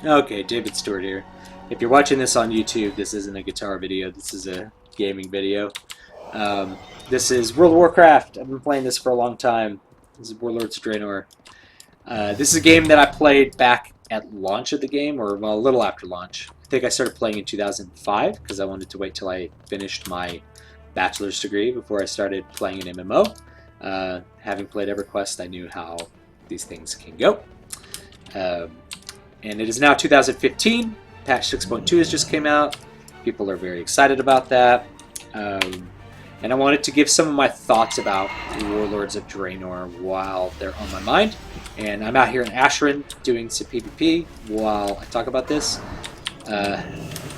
Okay, David Stewart here. If you're watching this on YouTube, this isn't a guitar video, this is a gaming video. Um, this is World of Warcraft. I've been playing this for a long time. This is Warlords of Draenor. This is a game that I played back at launch of the game, or well, a little after launch. I think I started playing in 2005 because I wanted to wait till I finished my bachelor's degree before I started playing an MMO. Having played EverQuest, I knew how these things can go. And it is now 2015. Patch 6.2 has just came out. People are very excited about that. And I wanted to give some of my thoughts about Warlords of Draenor while they're on my mind. And I'm out here in Ashran doing some PvP while I talk about this.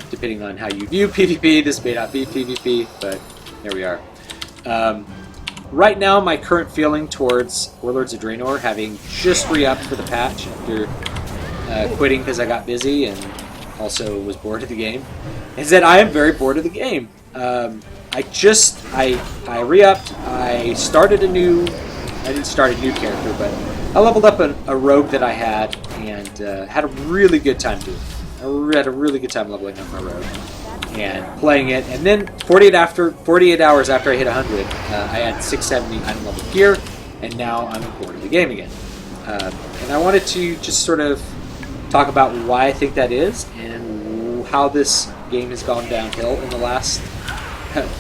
Depending on how you view PvP, this may not be PvP, but there we are. Right now, my current feeling towards Warlords of Draenor, having just re-upped for the patch after quitting because I got busy and also was bored of the game, is that I am very bored of the game. I re-upped. I started a new. I didn't start a new character, but I leveled up a rogue that I had and had a really good time doing it. I had a really good time leveling up my rogue and playing it. And then 48 hours after I hit 100, I had 670 item level gear, and now I'm bored of the game again. And I wanted to just sort of talk about why I think that is and how this game has gone downhill in the last,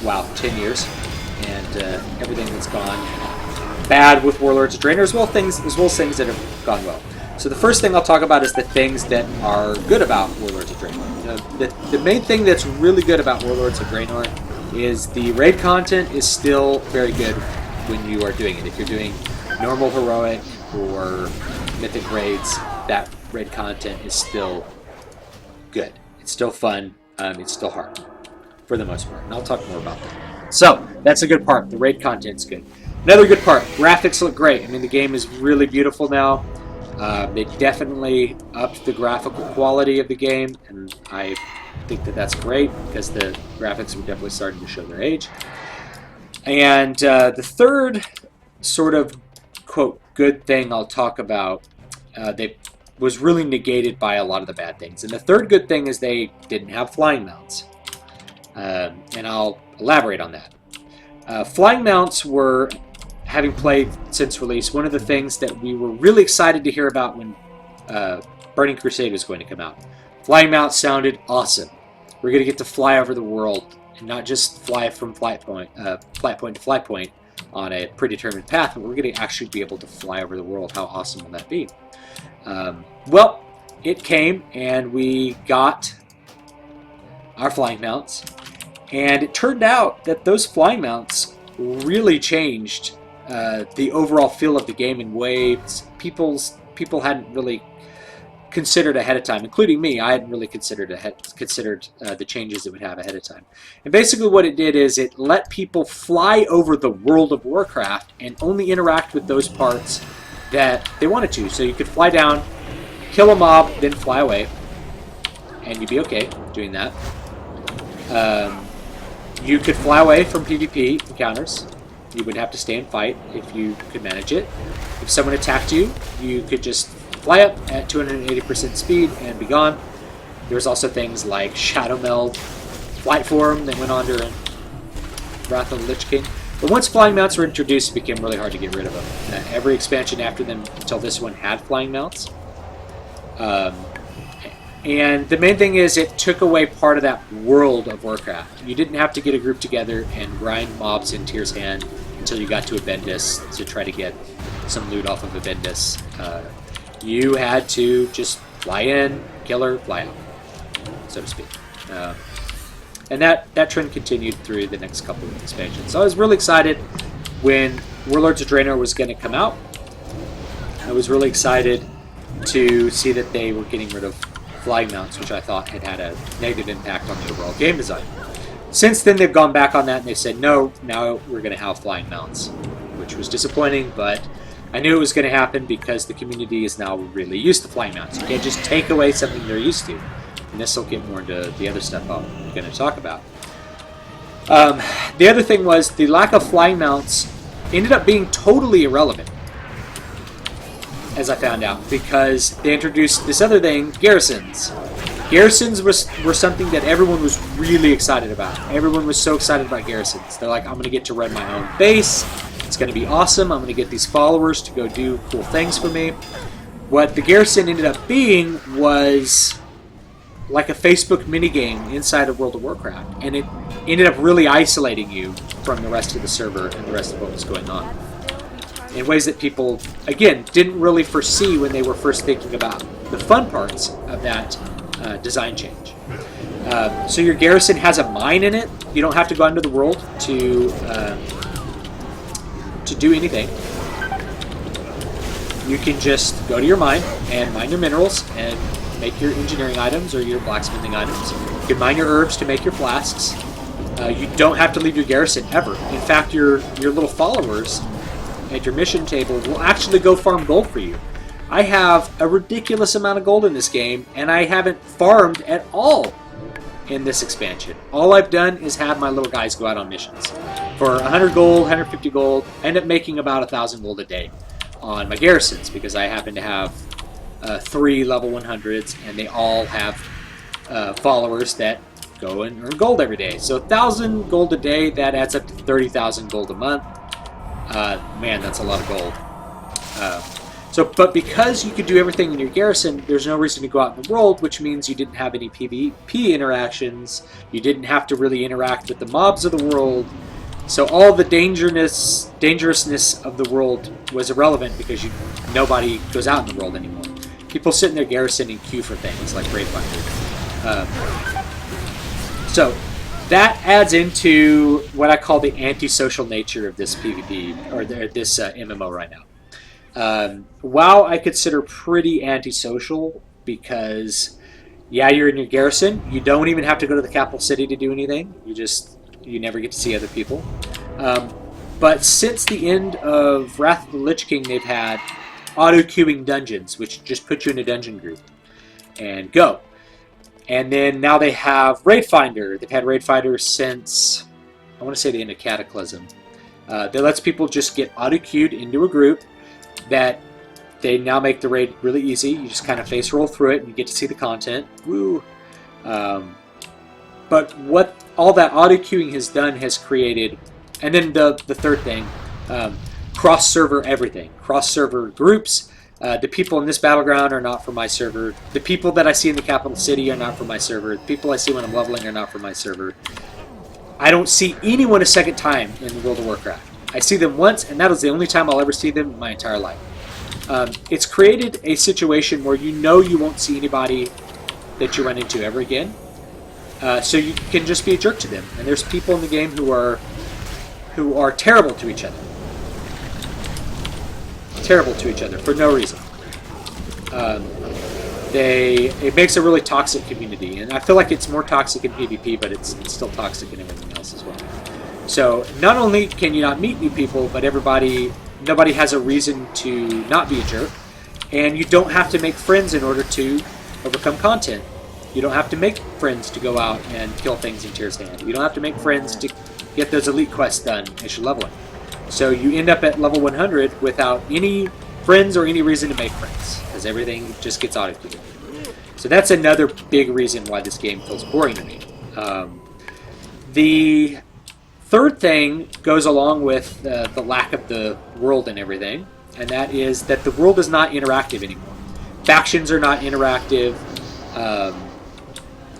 wow, 10 years, and everything that's gone bad with Warlords of Draenor, as well as things that have gone well. So the first thing I'll talk about is the things that are good about Warlords of Draenor. The main thing that's really good about Warlords of Draenor is the raid content is still very good when you are doing it. If you're doing normal, heroic, or mythic raids, that raid content is still good. It's still fun. It's still hard, for the most part. And I'll talk more about that. So, that's a good part. The raid content's good. Another good part, graphics look great. I mean, the game is really beautiful now. They definitely upped the graphical quality of the game, and I think that that's great because the graphics were definitely starting to show their age. And the third sort of, quote, good thing I'll talk about, they was really negated by a lot of the bad things. And the third good thing is they didn't have flying mounts. And I'll elaborate on that. Flying mounts were, having played since release, one of the things that we were really excited to hear about when Burning Crusade was going to come out. Flying mounts sounded awesome. We're going to get to fly over the world and not just fly from flight point to flight point on a predetermined path, but we're going to actually be able to fly over the world. How awesome will that be? Well, it came, and we got our flying mounts, and it turned out that those flying mounts really changed the overall feel of the game in ways people hadn't really considered ahead of time, including me. I hadn't really considered the changes it would have ahead of time. And basically what it did is it let people fly over the World of Warcraft and only interact with those parts that they wanted to. So you could fly down, kill a mob, then fly away, and you'd be okay doing that. You could fly away from PvP encounters. You would have to stay and fight if you could manage it. If someone attacked you, you could just fly up at 280% speed and be gone. There's also things like Shadow Meld, Flight Form that went on during Wrath of the Lich King. But once flying mounts were introduced, it became really hard to get rid of them. Every expansion after them until this one had flying mounts. And the main thing is it took away part of that World of Warcraft. You didn't have to get a group together and grind mobs in Tyr's Hand until you got to Abendis to try to get some loot off of Abendis. You had to just fly in, kill her, fly out, so to speak. And that trend continued through the next couple of expansions. So I was really excited when Warlords of Draenor was going to come out. I was really excited to see that they were getting rid of flying mounts, which I thought had a negative impact on the overall game design. Since then, they've gone back on that and they said, no, now we're going to have flying mounts, which was disappointing, but I knew it was going to happen because the community is now really used to flying mounts. You can't just take away something they're used to. And this will get more into the other stuff I'm going to talk about. The other thing was the lack of flying mounts ended up being totally irrelevant. as I found out, because they introduced this other thing, garrisons. Garrisons were something that everyone was really excited about. Everyone was so excited about garrisons. They're like, I'm going to get to run my own base. It's going to be awesome. I'm going to get these followers to go do cool things for me. What the garrison ended up being was like a Facebook minigame inside of World of Warcraft. And it ended up really isolating you from the rest of the server and the rest of what was going on, in ways that people, again, didn't really foresee when they were first thinking about the fun parts of that design change. So your garrison has a mine in it. You don't have to go into the world to do anything. You can just go to your mine and mine your minerals and make your engineering items or your blacksmithing items. You can mine your herbs to make your flasks. You don't have to leave your garrison ever. In fact, your little followers at your mission table will actually go farm gold for you. I have a ridiculous amount of gold in this game, and I haven't farmed at all in this expansion. All I've done is have my little guys go out on missions. For 100 gold, 150 gold, I end up making about 1,000 gold a day on my garrisons, because I happen to have 3 level 100s, and they all have followers that go and earn gold every day. So 1,000 gold a day, that adds up to 30,000 gold a month. Man, that's a lot of gold. But because you could do everything in your garrison, there's no reason to go out in the world, which means you didn't have any PvP interactions. You didn't have to really interact with the mobs of the world. So all the dangerousness of the world was irrelevant, because nobody goes out in the world anymore. People sit in their garrison and queue for things like Raid Finder. So that adds into what I call the antisocial nature of this PvP, or this MMO right now. WoW I consider pretty antisocial, because, yeah, you're in your garrison. You don't even have to go to the capital city to do anything. You never get to see other people. But since the end of Wrath of the Lich King, they've had auto-queuing dungeons, which just put you in a dungeon group and go. And then now they have Raid Finder. They've had Raid Finder since, I want to say, the end of Cataclysm. That lets people just get auto-queued into a group that they now make the raid really easy. You just kind of face roll through it and you get to see the content. Woo! But what all that auto-queuing has done has created, and then the third thing, cross-server everything. Cross-server groups. The people in this battleground are not from my server. The people that I see in the capital city are not from my server. The people I see when I'm leveling are not from my server. I don't see anyone a second time in World of Warcraft. I see them once, and that is the only time I'll ever see them in my entire life. It's created a situation where you know you won't see anybody that you run into ever again. So you can just be a jerk to them. And there's people in the game who are terrible to each other. Terrible to each other for no reason. It makes a really toxic community, and I feel like it's more toxic in PvP, but it's still toxic in everything else as well. So not only can you not meet new people, but nobody has a reason to not be a jerk, and you don't have to make friends in order to overcome content. You don't have to make friends to go out and kill things in Tyr's hand. You don't have to make friends to get those elite quests done as you're leveling. So you end up at level 100 without any friends or any reason to make friends, because everything just gets auto-queued. So that's another big reason why this game feels boring to me. The third thing goes along with the lack of the world and everything, and that is that the world is not interactive anymore. Factions are not interactive.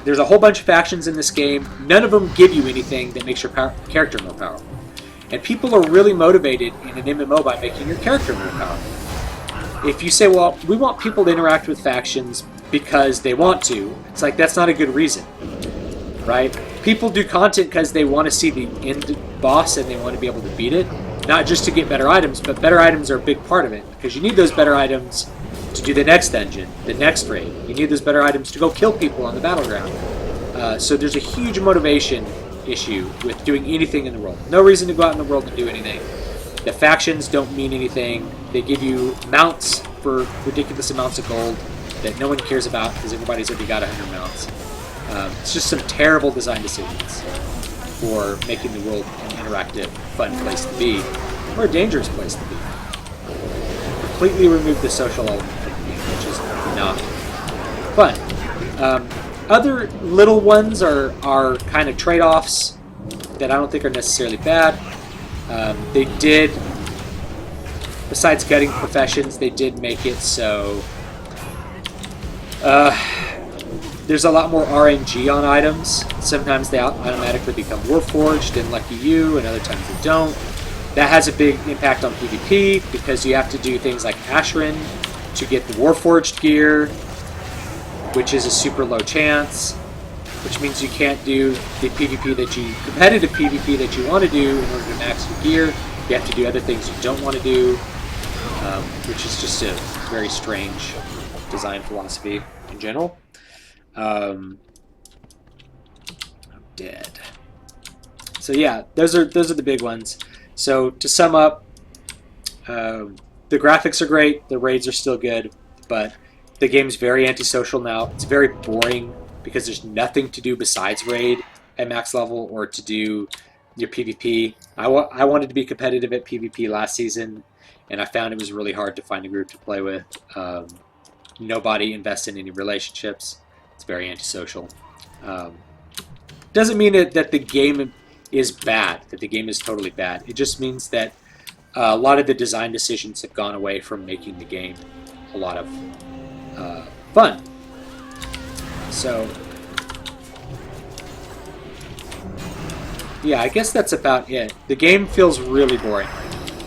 There's a whole bunch of factions in this game. None of them give you anything that makes your character more powerful. And people are really motivated in an MMO by making your character more powerful. If you say, well, we want people to interact with factions because they want to, it's like, that's not a good reason, right? People do content because they want to see the end boss and they want to be able to beat it, not just to get better items, but better items are a big part of it, because you need those better items to do the next dungeon, the next raid. You need those better items to go kill people on the battleground. So there's a huge motivation issue with doing anything in the world. No reason to go out in the world and do anything. The factions don't mean anything. They give you mounts for ridiculous amounts of gold that no one cares about because everybody's already got 100 mounts. It's just some terrible design decisions for making the world an interactive, fun place to be, or a dangerous place to be. completely removed the social element from the game, which is not fun. Other little ones are kind of trade-offs that I don't think are necessarily bad. They did, besides gutting professions, they did make it so there's a lot more RNG on items. Sometimes they automatically become Warforged, and lucky you, and other times they don't. That has a big impact on PvP because you have to do things like Ashran to get the Warforged gear, which is a super low chance, which means you can't do the competitive PvP that you want to do in order to max your gear. You have to do other things you don't want to do, which is just a very strange design philosophy in general. I'm dead. So yeah, those are the big ones. So to sum up, the graphics are great, the raids are still good, but the game's very antisocial now. It's very boring because there's nothing to do besides raid at max level or to do your PvP. I wanted to be competitive at PvP last season, and I found it was really hard to find a group to play with. Nobody invests in any relationships. It's very antisocial. Doesn't mean that the game is bad, that the game is totally bad. It just means that a lot of the design decisions have gone away from making the game a lot of fun. So, yeah, I guess that's about it. The game feels really boring.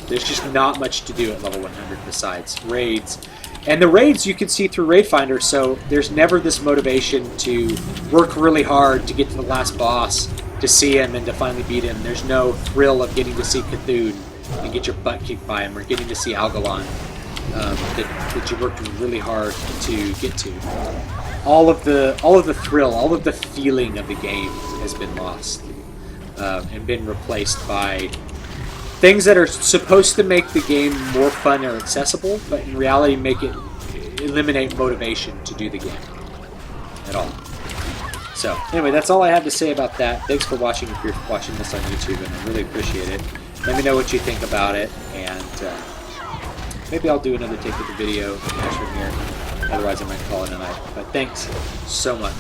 There's just not much to do at level 100 besides raids. And the raids you can see through Raid Finder, so there's never this motivation to work really hard to get to the last boss, to see him and to finally beat him. There's no thrill of getting to see Cthulhu and get your butt kicked by him, or getting to see Algalon that you worked really hard to get to. All of the thrill, all of the feeling of the game has been lost and been replaced by things that are supposed to make the game more fun or accessible, but in reality eliminate motivation to do the game at all. So, anyway, that's all I have to say about that. Thanks for watching if you're watching this on YouTube, and I really appreciate it. Let me know what you think about it, and maybe I'll do another take of the video from here. Otherwise, I might call it a night. But thanks so much.